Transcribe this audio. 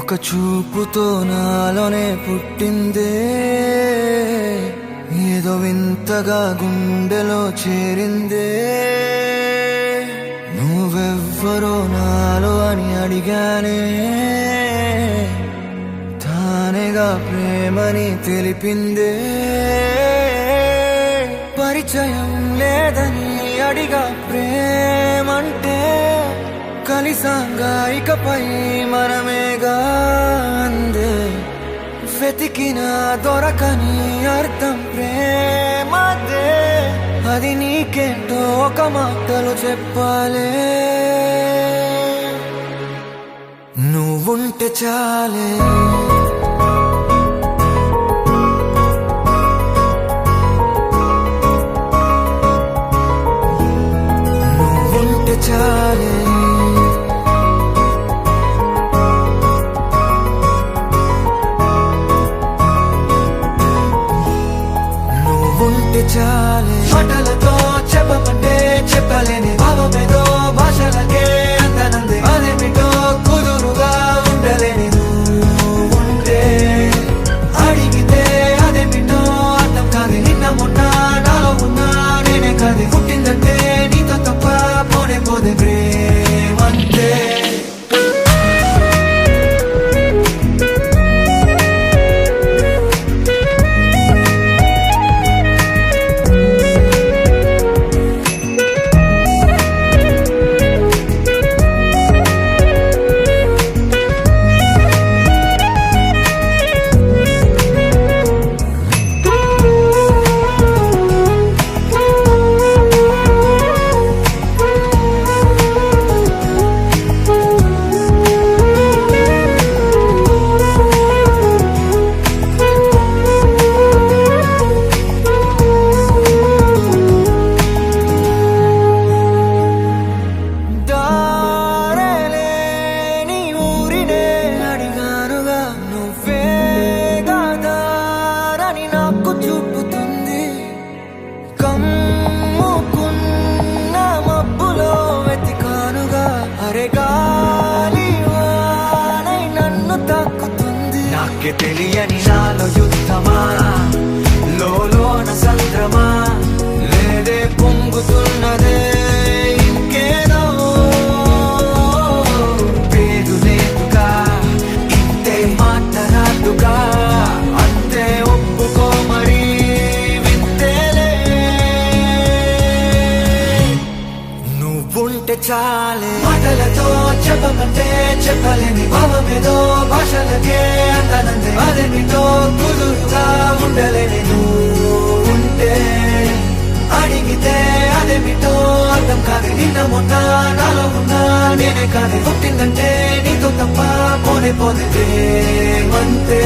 ఒక చూపుతో నాలోనే పుట్టిందే, ఏదో వింతగా గుండెలో చేరిందే. నువ్వెవ్వరో నాలో అని అడిగానే, తానేగా ప్రేమని తెలిపిందే. పరిచయం లేదని అడిగా ప్రేమంటే, కలిసాంగా ఇకపై మనమేగా అందే. వెతికినా దొరకని అర్థం ప్రేమదే, అది నీకేంటో ఒక మాటలో చెప్పాలే. నువ్వుంటే చాలే, నువ్వుంటే చాలే. చాలే మాటలతో చెప్పమంటే చెప్పలేని భావమేదో భాషలకే అందనందే. అదేమిటో కుదురుగా ఉండలేని నువ్వుంటే, అడిగితే అదేమిటో అర్థం కాదు. నిన్న మొన్న నాలో ఉన్నా నేనే కాదు. పుట్టిందంటే నీతో తప్ప పోనే పోదే ప్రేమంతే. నాకే తెలియని నాలో యుద్ధమా, లోన సంద్రమా, లేదే పొంగుతున్నదే ఇంకేదో. పేరు లేదుగా ఇంతే మాట్లాడుగా, అంతే ఒప్పుకో మరి వింతేలే. నువ్వుంటే చాలే మాటలతో చెప్పమంటే చెప్పలేని భావమేదో భాషలకే అందనందే. అదేమిటో కుదురుగా ఉండలేని నువ్వుంటే, అడిగితే అదేమిటో అర్థం కాదు. నిన్న మొన్న నాలో ఉన్నా నేనే కాదు. పుట్టిందంటే నీతో తప్ప పోనే పోదే ప్రేమంతే.